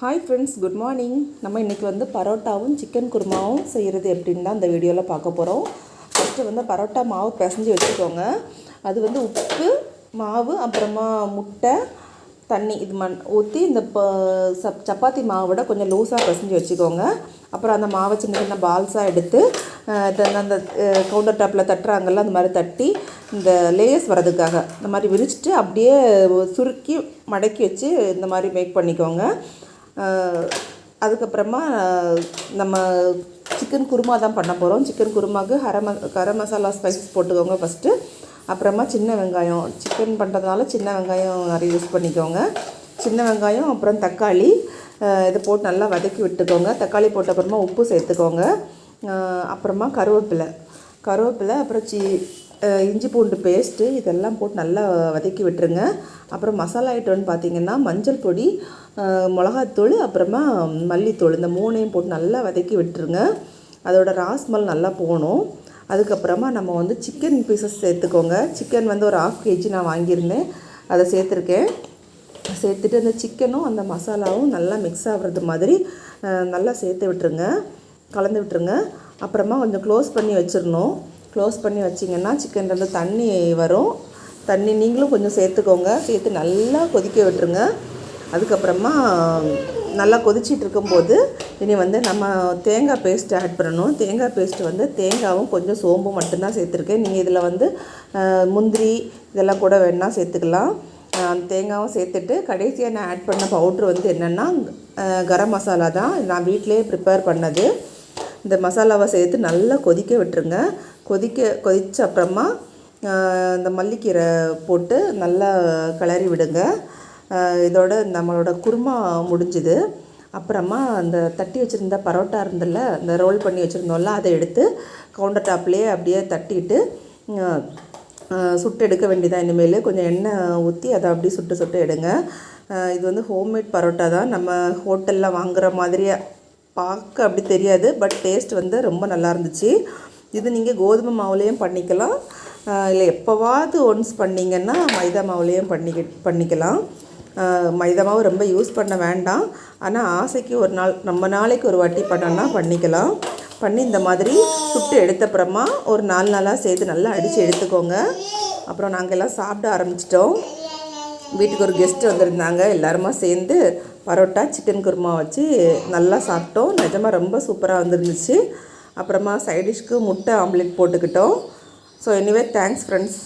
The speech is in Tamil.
Hi friends, good morning. நம்ம இன்றைக்கி வந்து பரோட்டாவும் சிக்கன் குருமாவும் செய்கிறது எப்படின்னு தான் இந்த வீடியோவில் பார்க்க போகிறோம். ஃபஸ்ட்டு வந்து பரோட்டா மாவு பிசைஞ்சு வச்சுக்கோங்க. அது வந்து உப்பு, மாவு, அப்புறமா முட்டை, தண்ணி இது ஊற்றி இந்த சப்பாத்தி மாவோட கொஞ்சம் லூஸாக பிசைஞ்சு வச்சுக்கோங்க. அப்புறம் அந்த மாவை சின்ன சின்ன பால்ஸாக எடுத்து அந்த கவுண்டர் டாப்பில் தட்டுறாங்கல்ல, அந்த மாதிரி தட்டி இந்த லேயர்ஸ் வரதுக்காக இந்த மாதிரி விரிச்சிட்டு அப்படியே சுருக்கி மடக்கி வச்சு இந்த மாதிரி மேக் பண்ணிக்கோங்க. அதுக்கப்புறமா நம்ம சிக்கன் குருமா தான் பண்ண போகிறோம். சிக்கன் குருமாவுக்கு கரம் மசாலா ஸ்பைசஸ் போட்டுக்கோங்க ஃபஸ்ட்டு. அப்புறமா சின்ன வெங்காயம், சிக்கன் பண்ணுறதுனால சின்ன வெங்காயம் நிறைய யூஸ் பண்ணிக்கோங்க. சின்ன வெங்காயம், அப்புறம் தக்காளி இதை போட்டு நல்லா வதக்கி விட்டுக்கோங்க. தக்காளி போட்ட அப்புறமா உப்பு சேர்த்துக்கோங்க. அப்புறமா கருவேப்பிலை, அப்புறம் இஞ்சி பூண்டு பேஸ்ட்டு இதெல்லாம் போட்டு நல்லா வதக்கி விட்டுருங்க. அப்புறம் மசாலா ஐட்டம்னு பார்த்திங்கன்னா மஞ்சள் பொடி, மிளகாத்தூள், அப்புறமா மல்லித்தூள், இந்த மூணையும் போட்டு நல்லா வதக்கி விட்டுருங்க. அதோட ராஸ்மல் நல்லா போகணும். அதுக்கப்புறமா நம்ம வந்து சிக்கன் பீசஸ் சேர்த்துக்கோங்க. சிக்கன் வந்து ஒரு 1/2 kg நான் வாங்கியிருந்தேன், அதை சேர்த்துருக்கேன். சேர்த்துட்டு அந்த சிக்கனும் அந்த மசாலாவும் நல்லா மிக்ஸ் ஆகிறது மாதிரி நல்லா சேர்த்து விட்டுருங்க, கலந்து விட்டுருங்க. அப்புறமா கொஞ்சம் க்ளோஸ் பண்ணி வச்சிடணும். க்ளோஸ் பண்ணி வச்சிங்கன்னா சிக்கன்லேருந்து தண்ணி வரும். தண்ணி நீங்களும் கொஞ்சம் சேர்த்துக்கோங்க. சேர்த்து நல்லா கொதிக்க விட்டுருங்க. அதுக்கப்புறமா நல்லா கொதிச்சிட்டு இருக்கும்போது இனி வந்து நம்ம தேங்காய் பேஸ்ட் ஆட் பண்ணணும். தேங்காய் பேஸ்ட்டு வந்து தேங்காவும் கொஞ்சம் சோம்பும் மட்டும்தான் சேர்த்துருக்கேன். நீங்கள் இதில் வந்து முந்திரி இதெல்லாம் கூட வேணால் சேர்த்துக்கலாம். தேங்காவும் சேர்த்துட்டு கடைசியாக நான் ஆட் பண்ண பவுட்ரு வந்து என்னென்னா கரம் மசாலா தான், நான் வீட்டிலே ப்ரிப்பேர் பண்ணது. இந்த மசாலாவை சேர்த்து நல்லா கொதிக்க விட்டுருங்க. கொதித்த அப்புறமா இந்த மல்லிக்கீரை போட்டு நல்லா கிளறி விடுங்க. இதோட நம்மளோட குருமா முடிஞ்சுது. அப்புறமா அந்த தட்டி வச்சுருந்த பரோட்டா இருந்ததில்ல, அந்த ரோல் பண்ணி வச்சுருந்தோம்ல, அதை எடுத்து கவுண்டர் டாப்லேயே அப்படியே தட்டிட்டு சுட்டு எடுக்க வேண்டியதான். இனிமேல் கொஞ்சம் எண்ணெய் ஊற்றி அதை அப்படியே சுட்டு எடுங்க. இது வந்து ஹோம்மேட் பரோட்டா தான், நம்ம ஹோட்டலில் வாங்குகிற மாதிரியே பார்க்க அப்படி தெரியாது, பட் டேஸ்ட் வந்து ரொம்ப நல்லா இருந்துச்சு. இது நீங்கள் கோதுமை மாவுலேயும் பண்ணிக்கலாம், இல்லை எப்போவாவது ஒன்ஸ் பண்ணிங்கன்னா மைதா மாவுலேயும் பண்ணிக்கலாம். மைதா மாவு ரொம்ப யூஸ் பண்ண வேண்டாம், ஆனால் ஆசைக்கு ஒரு நாள், நம்ம நாளைக்கு ஒரு வாட்டி பண்ணோன்னா பண்ணிக்கலாம். பண்ணி இந்த மாதிரி சுட்டு எடுத்தப்புறமா ஒரு 4 நாளாக சேர்த்து நல்லா அடித்து எடுத்துக்கோங்க. அப்புறம் நாங்கள் எல்லாம் சாப்பிட ஆரம்பிச்சிட்டோம். வீட்டுக்கு ஒரு கெஸ்ட்டு வந்திருந்தாங்க. எல்லாருமா சேர்ந்து பரோட்டா சிக்கன் குருமா வச்சு நல்லா சாப்பிட்டோம். நிஜமாக ரொம்ப சூப்பராக வந்துருந்துச்சு. அப்புறமா சைடிஷ்க்கு முட்டை ஆம்லேட் போட்டுக்கிட்டோம். So anyway thanks friends.